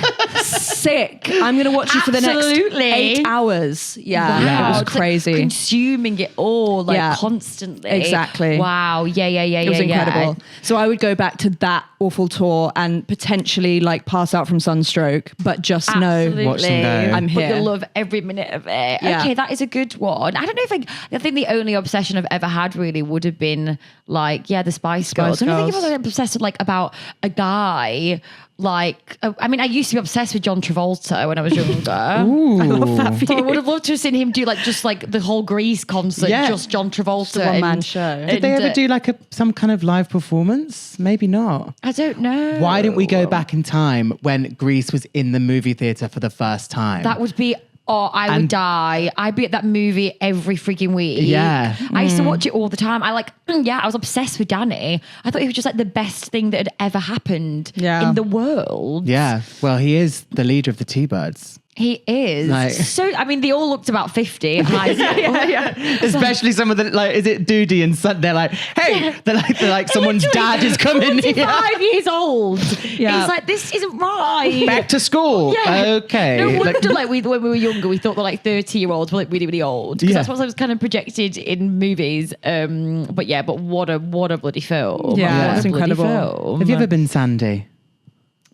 Sick. I'm going to watch you for the Absolutely. next 8 hours. Yeah. It Wow, was it's like crazy. consuming it all like Yeah. constantly. Exactly. Wow. Yeah. It was incredible. So I would go back to that awful tour and potentially like pass out from sunstroke, but just Absolutely. know Watch them go. I'm But here. you'll love every minute of it. Yeah. Okay, that is a good one. I don't know if I think the only obsession I've ever had really would have been like, the Spice Girls. I don't think Girls. I was obsessed with like about a guy. Like, I mean, I used to be obsessed with John Travolta when I was younger. I love that for So I you. would have loved to have seen him do like just like the whole Grease concert, Yeah. just John Travolta. The one-man and- show. Did they and, ever do like some kind of live performance? Maybe not. I don't know. Why didn't we go back in time when Grease was in the movie theatre for the first time? That would be. Oh, I would And- die. I'd be at that movie every freaking week. Yeah. I used to watch it all the time. I was obsessed with Danny. I thought he was just like the best thing that had ever happened Yeah. in the world. Yeah. Well, he is the leader of the T-Birds. He is. Like- So, I mean, they all looked about 50 at high school. Especially some of the like, is it Doody and Son? They're like, hey, they're like someone's Literally dad is coming. 45 years old. Yeah. It's like, this isn't right. Back to school. Yeah. Okay. No Like- wonder, when we were younger, we thought that like 30-year-olds were like really, really old. Because Yeah. that's what was kind of projected in movies. But what a bloody film. Yeah, What it's a bloody incredible. film. Have you ever been Sandy?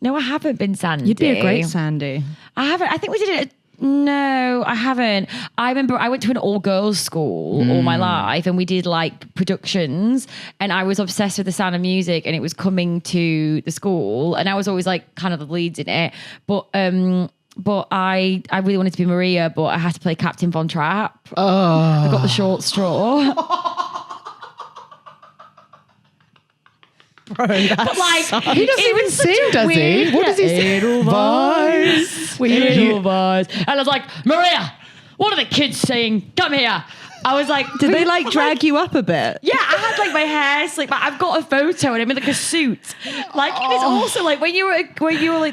No, I haven't been Sandy. You'd be a great Sandy. I haven't. I think we did it. No, I haven't. I remember I went to an all-girls school all my life, and we did like productions, and I was obsessed with The Sound of Music, and it was coming to the school, and I was always like kind of the leads in it. But I really wanted to be Maria, but I had to play Captain Von Trapp. Oh. I got the short straw. Bro, But like, He doesn't even sing, does he? What does he say? Voice. Edelweiss. And I was like, Maria, what are the kids saying? Come here. I was like, Did they like drag you up a bit? Yeah, I had like my hair slicked back. I've got a photo and I'm in like a suit. Like and it's also like when you were like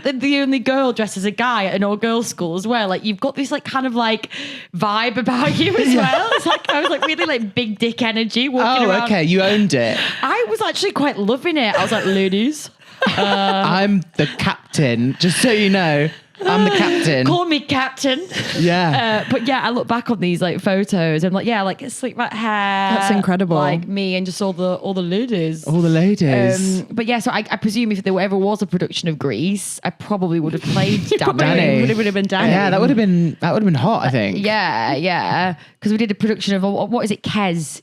the only girl dressed as a guy at an all girls school as well. Like you've got this like kind of like vibe about you as well. It's like I was like really like big dick energy walking Oh, around. okay. You owned it. I was actually quite loving it. I was like, ladies, I'm the captain, just so you know. I'm the captain. call me captain. Yeah. But yeah, I look back on these like photos. I'm like, yeah, like it's like my hair. That's incredible. Like me and just all the ladies. All the ladies. But yeah, so I presume if there ever was a production of Grease, I probably would have played Danny. Danny. Would have been Danny. Yeah, that would have been hot, I think. Yeah, because we did a production of what is it, Kes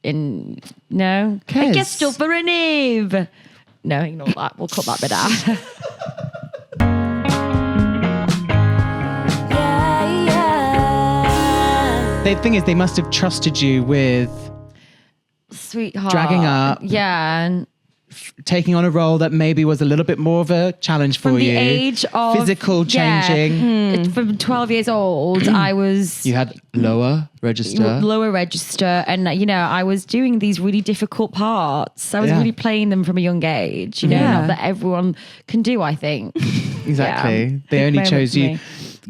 in no, Kes. I guess still for an Eve. No, ignore that. We'll cut that bit out. The thing is, they must have trusted you with Sweetheart, Dragging up. Yeah. taking on a role that maybe was a little bit more of a challenge for From the you. age of Physical changing. From 12 years old, I was You had lower register. lower register, and I was doing these really difficult parts. I was really playing them from a young age. Not that everyone can do. I think Exactly. Yeah. They Big only moment chose for you. me.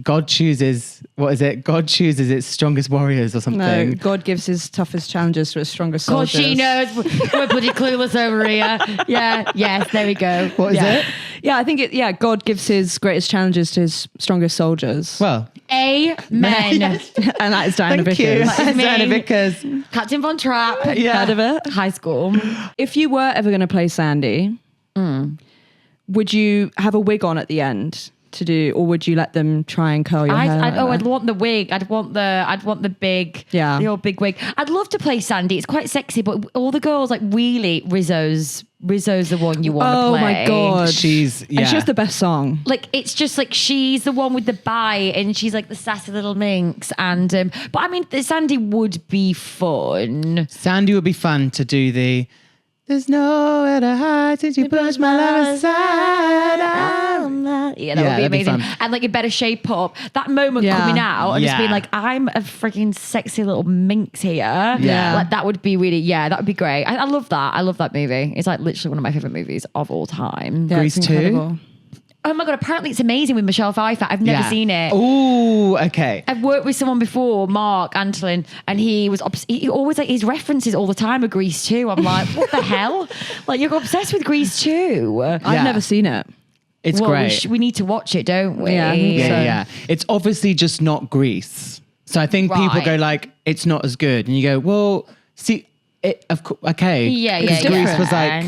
God chooses, what is it? God chooses its strongest warriors or something. No, God gives his toughest challenges to his strongest Cause soldiers. she knows we're pretty clueless over here. Yeah, yes, there we go. What is it? Yeah, I think God gives his greatest challenges to his strongest soldiers. Well, Amen. And that is Diana thank you. Vickers. That is me. Diana Vickers. Captain Von Trapp. Yeah. Heard of it? High school. If you were ever going to play Sandy, would you have a wig on at the end to do, or would you let them try and curl your hair? I'd want the wig. I'd want the big, the old big wig. I'd love to play Sandy. It's quite sexy, but all the girls like really Rizzo's the one you want to play. Oh my God. And she has the best song. Like it's just like she's the one with the bite, and she's like the sassy little minx. And but I mean, the Sandy would be fun. Sandy would be fun to do the "There's nowhere to hide since you pushed my love aside." Yeah, that would be that'd be amazing. fun. And like you better shape up. That moment coming out and just being like, I'm a freaking sexy little minx here. Yeah. Like that would be really, that would be great. I love that. I love that movie. It's like literally one of my favorite movies of all time. Yeah, Grease it's 2? incredible. Oh my God, apparently it's amazing with Michelle Pfeiffer. I've never seen it. Oh, okay. I've worked with someone before, Mark Antolin, and he was he always like his references all the time are Grease 2. I'm like, what the hell? Like you're obsessed with Grease 2. I've never seen it. It's Well, great. we need to watch it, don't we? Yeah, I think so. Yeah. It's obviously just not Grease. So I think people Right. go like, it's not as good. And you go, well, see, of course, okay. Yeah, Because yeah, Grease yeah. was like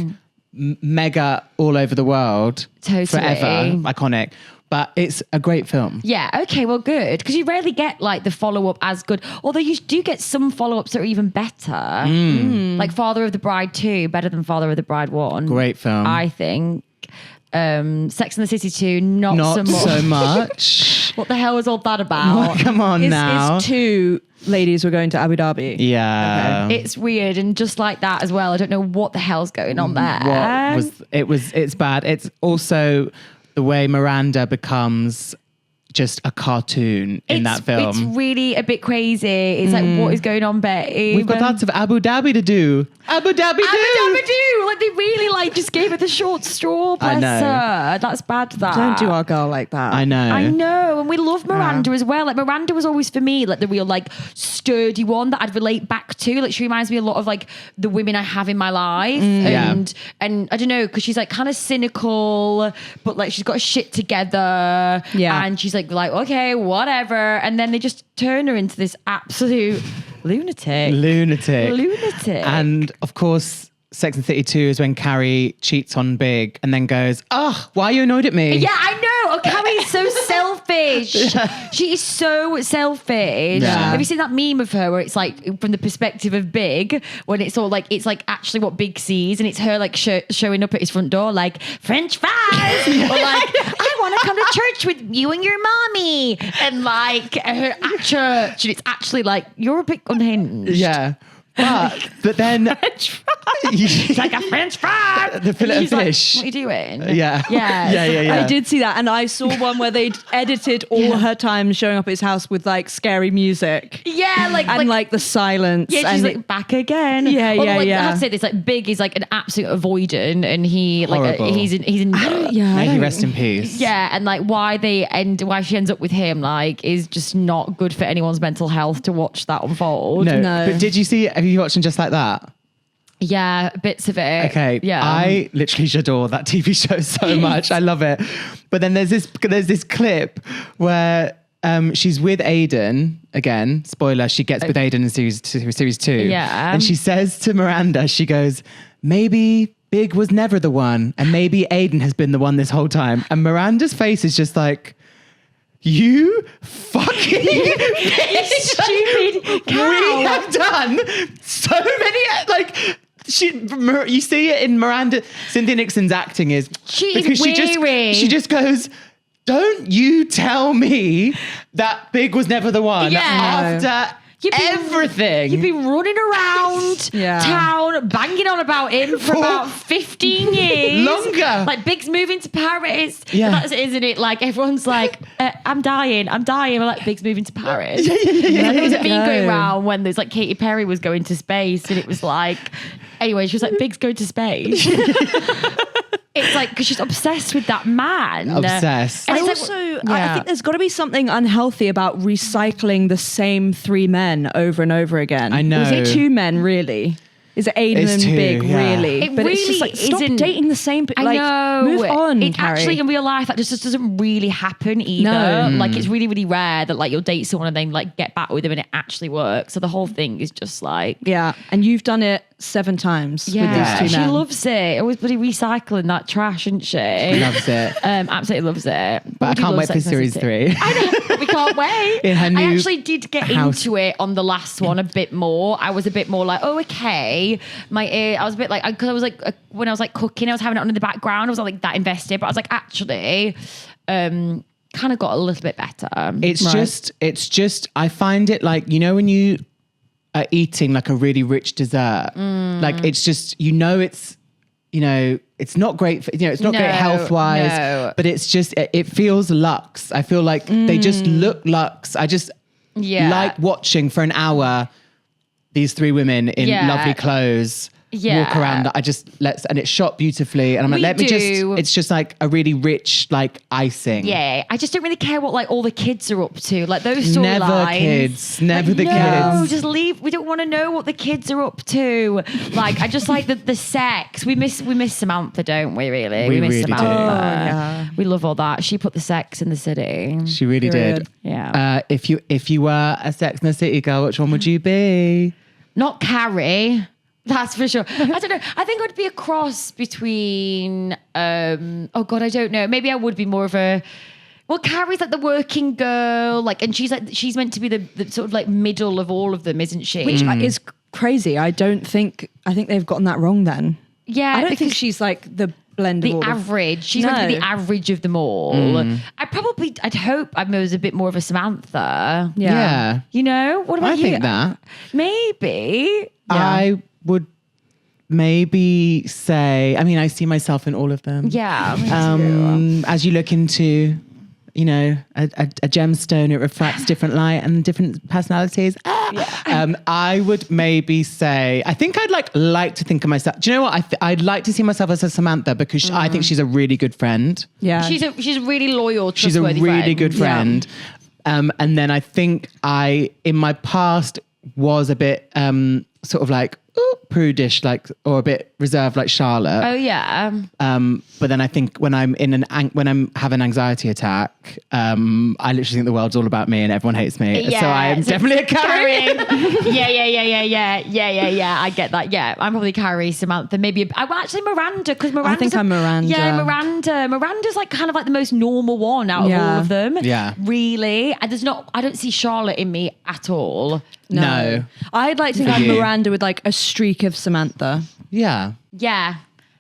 mega all over the world. Totally. Forever. Iconic. But it's a great film. Yeah, okay, well, good. Because you rarely get like the follow-up as good. Although you do get some follow-ups that are even better. Like Father of the Bride 2, better than Father of the Bride 1. Great film. I think. Sex and the City 2, not Not so much. so much. What the hell was all that about? Come on now. Is two ladies were going to Abu Dhabi. Yeah. It's weird, and just like that as well. I don't know what the hell's going on there. It's bad. It's also the way Miranda becomes just a cartoon in that film. It's really a bit crazy. It's like, what is going on, babe? We've got lots of Abu Dhabi to do. Abu Dhabi do. Like they really like just gave her the short straw. I Bless know. her. That's bad. That Don't do our girl like that. I know. I know, and we love Miranda as well. Like Miranda was always for me like the real like sturdy one that I'd relate back to. Like she reminds me a lot of like the women I have in my life, and I don't know because she's like kind of cynical, but like she's got her shit together. Yeah, and she's like okay, whatever, and then they just turn her into this absolute lunatic. And of course, Sex and the City 2 is when Carrie cheats on Big and then goes, "Oh, why are you annoyed at me?" Yeah, I know. Oh, Carrie's so selfish. She is so selfish. Yeah. Have you seen that meme of her where it's like from the perspective of Big, when it's all like it's like actually what Big sees, and it's her like showing up at his front door like French fries, or like I want to come to church with you and your mommy, and like her at church, and it's actually like you're a bit unhinged. Yeah. But then It's like a French fry. The fillet of She's like, fish. what are you doing? Yeah. Yeah. I did see that, and I saw one where they'd edited all her time showing up at his house with like scary music. Yeah, like the silence. Yeah, she's and like back again. Yeah, Although, yeah, like, yeah. I have to say this: like Big is like an absolute avoidant, and he like Horrible. he's in May he rest in peace. yeah, and like why she ends up with him like is just not good for anyone's mental health to watch that unfold. No. No. But have you watched Just Like That? Yeah, bits of it. Okay. Yeah. I literally adore that TV show so much. I love it. But then there's this clip where she's with Aiden again. Spoiler: she gets with Aiden in series 2. Yeah. And she says to Miranda, she goes, "Maybe Big was never the one, and maybe Aiden has been the one this whole time." And Miranda's face is just like, "You fucking stupid cow. We have done so many like." You see it in Miranda. Cynthia Nixon's acting is She's weary. she just goes, "Don't you tell me that Big was never the one." Yeah. After everything. You've been running around town, banging on about him for about 15 years. Longer. Like, Big's moving to Paris. Yeah. That's it, isn't it? Like, everyone's like, I'm dying. We're like, Big's moving to Paris. Yeah. There was a meme going around when there's like Katy Perry was going to space, and it was like, anyway, she was like, Big's going to space. It's like, because she's obsessed with that man. Obsessed. And it's also, like, I think there's got to be something unhealthy about recycling the same 3 men over and over again. I know. Is it 2 men, really? Is it Aiden It's and 2, Big, yeah. really? It But it's just really like, stop isn't- dating the same people. Like, I know. move on, It Carrie. actually, in real life, that just doesn't really happen either. No. Like, it's really, really rare that like you'll date someone and then like get back with them and it actually works. So the whole thing is just like, Yeah, and you've done it 7 times with these 2 she men. loves it. Always bloody recycling that trash, isn't she? Loves it. Absolutely loves it. But I we do can't love wait for Sex and the series City. 3. I know, we can't wait. In her I new actually did get house. into it on the last one a bit more. I was a bit more like, oh, okay. I was a bit like, because I was like, when I was like cooking, I was having it on in the background. I was like that invested, but I was like, actually, kind of got a little bit better. It's just, I find it like, you know, when you are eating like a really rich dessert, like it's just, it's, it's not great for, it's not great health wise, but it's just, it feels luxe. I feel like they just look luxe. I just like watching for an hour these 3 women in lovely clothes walk around. And it's shot beautifully. And I'm like, it's just like a really rich, like icing. Yeah, I just don't really care what like all the kids are up to. Like those storylines. Never the No, kids. just leave. We don't want to know what the kids are up to. Like, I just like the sex. We miss Samantha, don't we? Really, We miss really Samantha. do. Oh, yeah. We love all that. She put the sex in the city. She really did. Yeah. If you were a Sex and the City girl, which one would you be? Not Carrie. That's for sure. I don't know. I think I'd be a cross between, oh God, I don't know. Maybe I would be more of a, well, Carrie's like the working girl, like, and she's meant to be the sort of like middle of all of them, isn't she? Which is crazy. I think they've gotten that wrong then. Yeah. I don't think she's like the blend of the all average. She's meant to be the average of them all. I'd hope I was a bit more of a Samantha. Yeah. You know? What about I you? think that. Maybe. I would maybe say, I mean, I see myself in all of them. Yeah. Me too. As you look into, a gemstone, it refracts different light and different personalities. I would maybe say, I think I'd like to think of myself. Do you know what? I'd like to see myself as a Samantha because I think she's a really good friend. Yeah. She's a really loyal, She's a trustworthy really friend. good friend. And then I think in my past was a bit sort of like prudish, like, or a bit reserved, like Charlotte. Oh yeah. But then I think when I'm have an anxiety attack, I literally think the world's all about me and everyone hates me. Yeah, so I am definitely a Carrie. Yeah. I get that. Yeah, I'm probably Carrie, Samantha. Maybe actually Miranda, because Miranda. I think I'm Miranda. Yeah, Miranda. Miranda's like kind of like the most normal one out of all of them. Yeah. Really. And I don't see Charlotte in me at all. No. I'd like to think For I'm you. Miranda with like a streak of Samantha. Yeah. Yeah.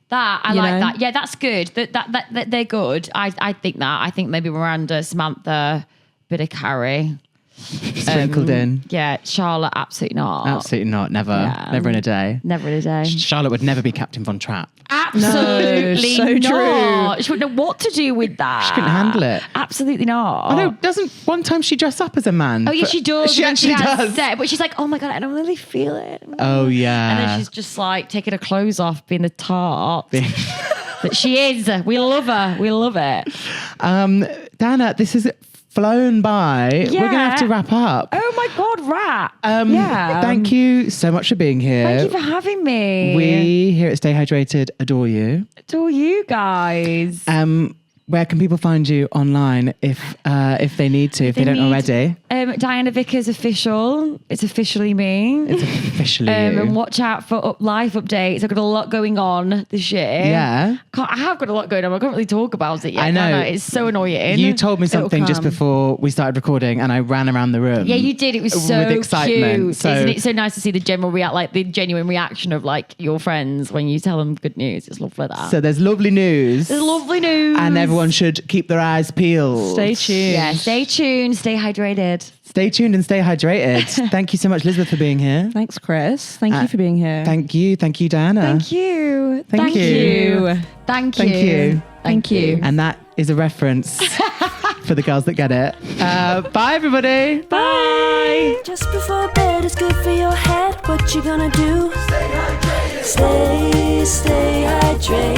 That I You like know? that. Yeah, that's good. That they're good. I think that. I think maybe Miranda, Samantha, bit of Carrie. Sprinkled in. Yeah, Charlotte, absolutely not. Absolutely not. Never. Yeah. Never in a day. Never in a day. Charlotte would never be Captain Von Trapp. Absolutely so not. true. She wouldn't know what to do with that. She couldn't handle it. Absolutely not. I know. Doesn't one time she dress up as a man? Oh yeah, she does. She and then actually has does. Set, but she's like, oh my God, I don't really feel it. Oh yeah. And then she's just like taking her clothes off, being the tart that she is. We love her. We love it. Dana, this has flown by. Yeah. We're gonna have to wrap up. Oh my God, rat. Thank you so much for being here. Thank you for having me. We here at Stay Hydrated adore you. adore you guys. Where can people find you online if they need to, if they don't already? Diana Vickers official. It's officially me. It's officially you. And watch out for life updates. I've got a lot going on this year. Yeah. I have got a lot going on. I can't really talk about it yet. I know. can I? It's so annoying. You told me something just come. before we started recording, and I ran around the room. Yeah, you did. It was so with excitement. cute. So, Isn't it so nice to see the genuine reaction of like your friends when you tell them good news? It's lovely that. so there's lovely news. There's lovely news. And everyone everyone should keep their eyes peeled. Stay tuned. Yeah, stay tuned, stay hydrated. Stay tuned and stay hydrated. Thank you so much, Elizabeth, for being here. Thanks, Chris. Thank you for being here. Thank you, Diana. Thank you. Thank you. Thank you. Thank you. Thank you. And that is a reference for the girls that get it. Bye, everybody. Bye. Just before bed is good for your head. What you gonna do? Stay hydrated. Stay hydrated.